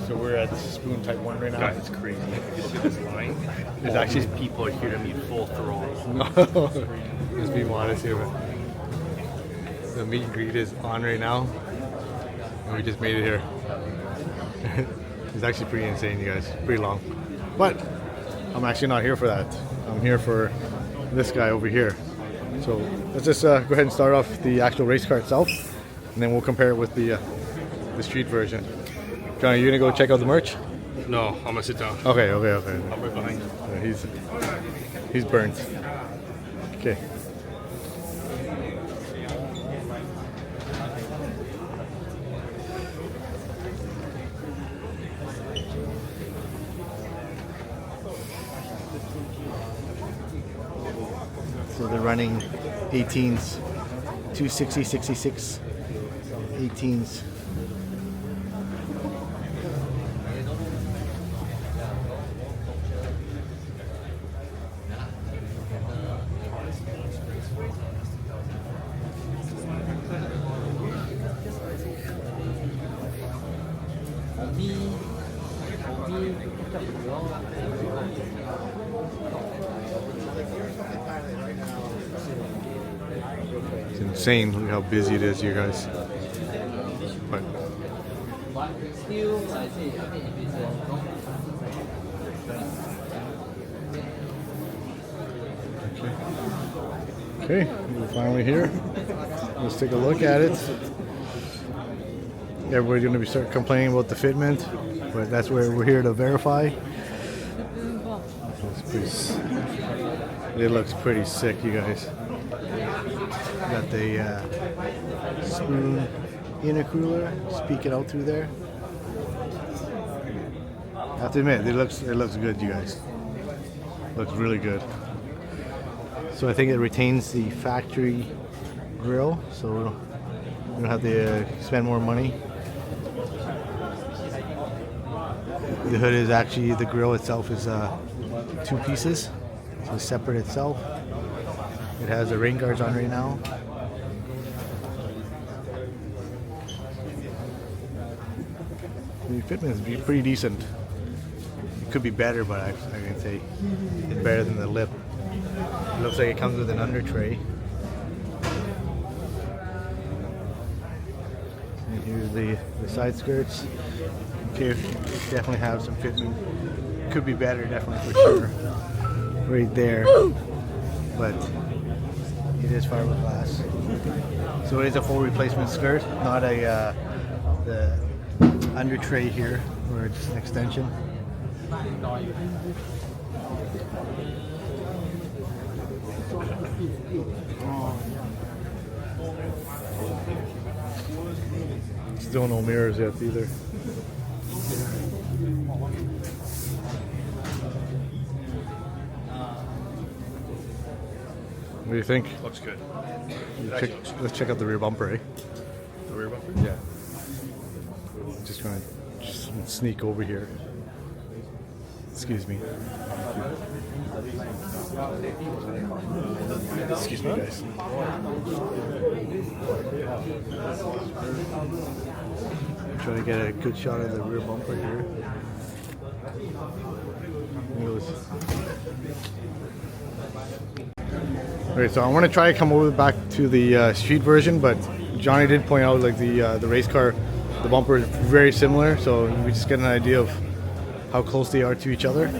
So we're at Spoon Type 1 right now. Guys, it's crazy. If you look at this line, There's all actually these people are here to meet full throttle. no. Let's be honest here. The meet and greet is on right now, and we just made it here. It's actually pretty insane, you guys. Pretty long, but I'm actually not here for that. I'm here for this guy over here. So let's just go ahead and start off the actual race car itself, and then we'll compare it with the street version. John, are you gonna go check out the merch? No, I'm gonna sit down. Okay. I'm right behind you. Yeah, he's burnt. Okay. So they're running 18s, 260, 66, 18s. It's insane. Look how busy it is, you guys. But okay, we're finally here. Let's take a look at it. Everybody's going to start complaining about the fitment, but that's where we're here to verify. It looks pretty sick, you guys. Got the Spoon intercooler, speak it out through there. I have to admit, it looks good, you guys. Looks really good. So I think it retains the factory grill, so we don't have to spend more money. The hood is actually, the grill itself is 2 pieces, so it's separate itself. It has the rain guards on right now. The fitment is pretty decent. It could be better, but I can say it's better than the lip. It looks like it comes with an under tray. And here's the side skirts. Okay, definitely have some fitment. Could be better, definitely for sure. Right there. But it is fiberglass. So it is a full replacement skirt, not a the under tray here where it's an extension. Still no mirrors yet either. What do you think? Looks good. Let's check out the rear bumper, eh? The rear bumper? Yeah. Just gonna sneak over here. Excuse me. Excuse me, guys. I'm trying to get a good shot of the rear bumper here. Okay, so I want to try to come over back to the street version, but Johnny did point out like the race car, the bumper is very similar, so we just get an idea of how close they are to each other.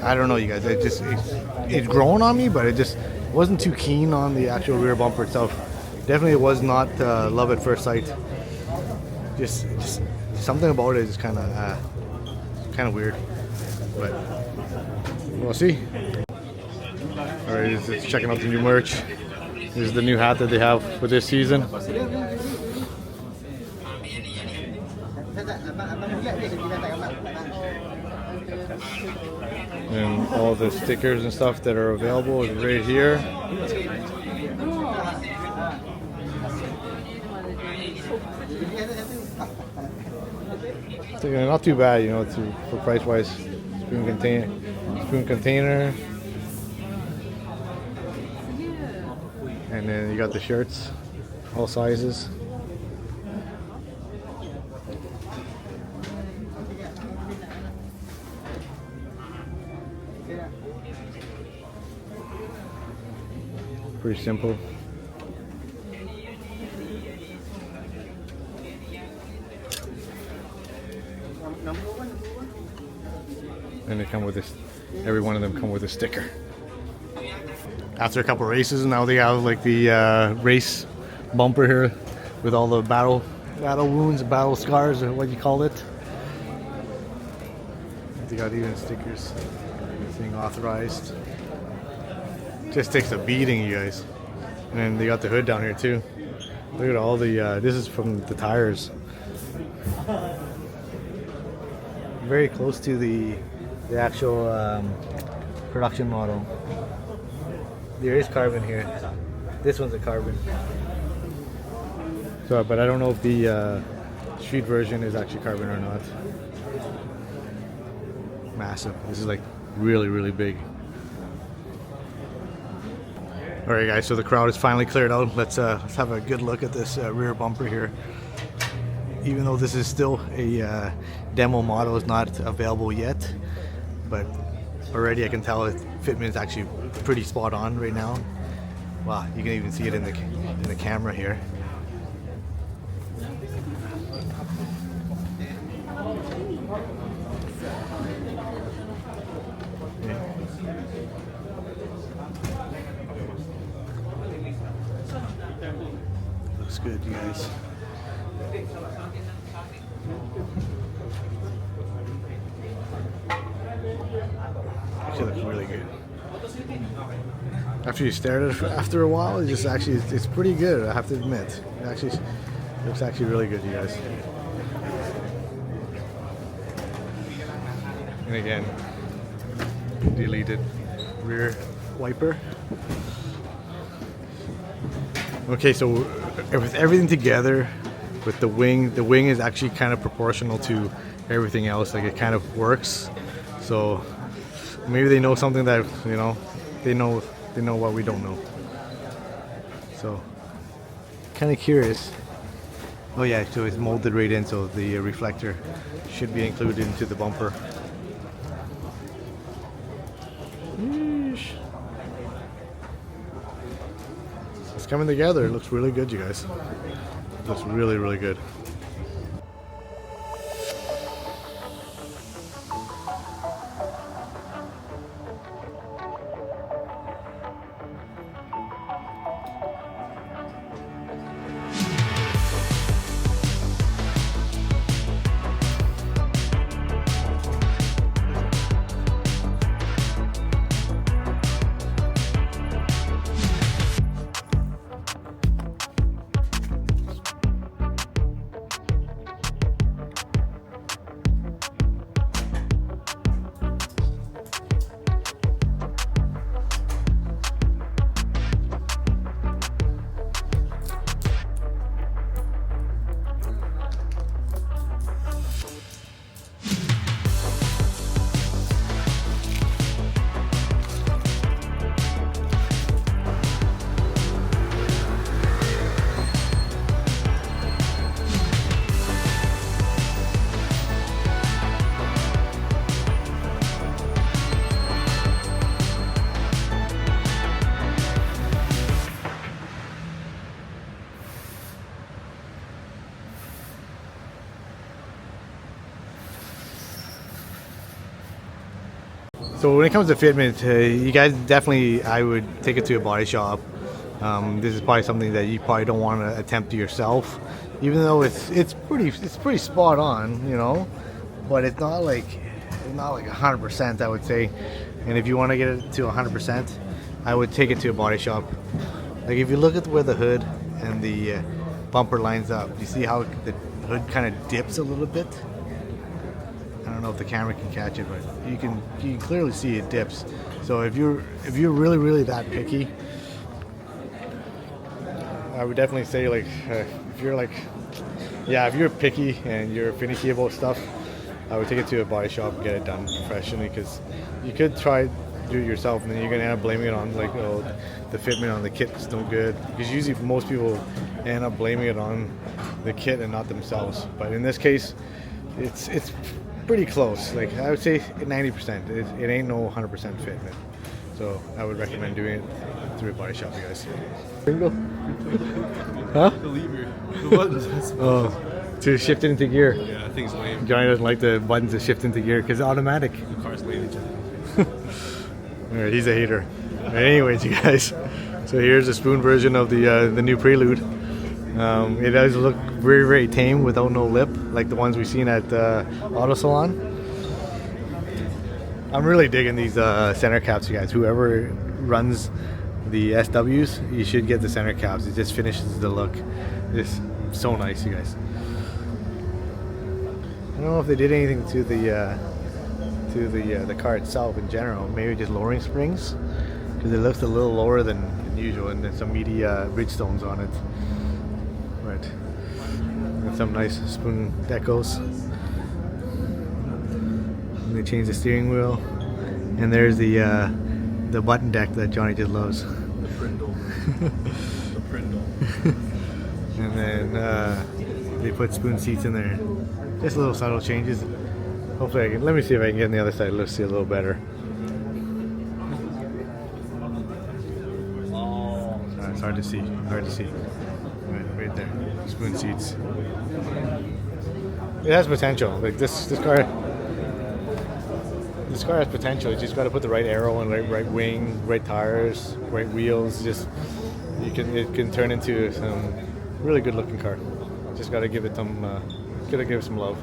I don't know, you guys. It's grown on me, but it just wasn't too keen on the actual rear bumper itself. Definitely, it was not love at first sight. Just something about it is kind of weird, but we'll see. All right, just checking out the new merch. This is the new hat that they have for this season. And all the stickers and stuff that are available is right here. So, not too bad, you know, for price wise. Spoon container. And then you got the shirts, all sizes. Pretty simple. And they come with this, every one of them come with a sticker. After a couple races, now they have like the race bumper here with all the battle wounds, battle scars, or what you call it. They got even stickers, everything authorized. Just takes a beating, you guys. And then they got the hood down here too. Look at all the, this is from the tires. Very close to the actual production model. There is carbon here. This one's a carbon. So, but I don't know if the street version is actually carbon or not. Massive. This is like really, really big. Alright guys, so the crowd is finally cleared out. Let's have a good look at this rear bumper here. Even though this is still a demo model, it's not available yet, but already I can tell the fitment is actually pretty spot on right now. Wow, you can even see it in the camera here. Looks good, you guys. Actually looks really good. After you stare at it after a while, it's just actually, it's pretty good, I have to admit. It actually looks actually really good, you guys. And again, deleted rear wiper. Okay, so with everything together, with the wing is actually kind of proportional to everything else. Like it kind of works. So maybe they know something that, you know, they know what we don't know. So kind of curious. Oh yeah, so it's molded right in, so the reflector should be included into the bumper. Yeesh. It's coming together. It looks really good, you guys. It looks really, really good. So when it comes to fitment, you guys definitely, I would take it to a body shop. This is probably something that you probably don't want to attempt to yourself, even though it's pretty spot on, you know. But it's not like 100%, I would say. And if you want to get it to 100%, I would take it to a body shop. Like if you look at where the hood and the bumper lines up, you see how the hood kind of dips a little bit. I don't know if the camera can catch it, but you can clearly see it dips. So if you're really that picky, I would definitely say like if you're picky and you're finicky about stuff, I would take it to a body shop and get it done professionally, because you could try do it yourself, and then you're gonna end up blaming it on like, oh, the fitment on the kit is no good. Because usually most people end up blaming it on the kit and not themselves. But in this case, it's pretty close. Like I would say 90%. It ain't no 100% fitment. So I would recommend doing it through a body shop, you guys. Bingo. Huh? The lever. The buttons. Oh, to shift it into gear. Yeah, that thing's lame. Johnny doesn't like the buttons to shift into gear because it's automatic. The car's lame. Alright, he's a hater. Anyways, you guys, so here's the Spoon version of the new Prelude. It does look very, very tame without no lip, like the ones we've seen at Auto Salon. I'm really digging these center caps, you guys. Whoever runs the SWs, you should get the center caps. It just finishes the look. It's so nice, you guys. I don't know if they did anything to the car itself in general. Maybe just lowering springs, because it looks a little lower than usual, and then some meaty Bridgestones on it. Right. And some nice Spoon decals. And they changed the steering wheel, and there's the button deck that Johnny just loves. The Prindle. The Prindle. And then they put Spoon seats in there. Just little subtle changes. Hopefully I can, let me see if I can get on the other side. Let's see a little better. Oh. It's hard to see. Hard to see. Right there. Spoon seats. It has potential. Like this car has potential. You just got to put the right aero and right wing, right tires, right wheels. Just it can turn into some really good looking car. Just got to give it some love.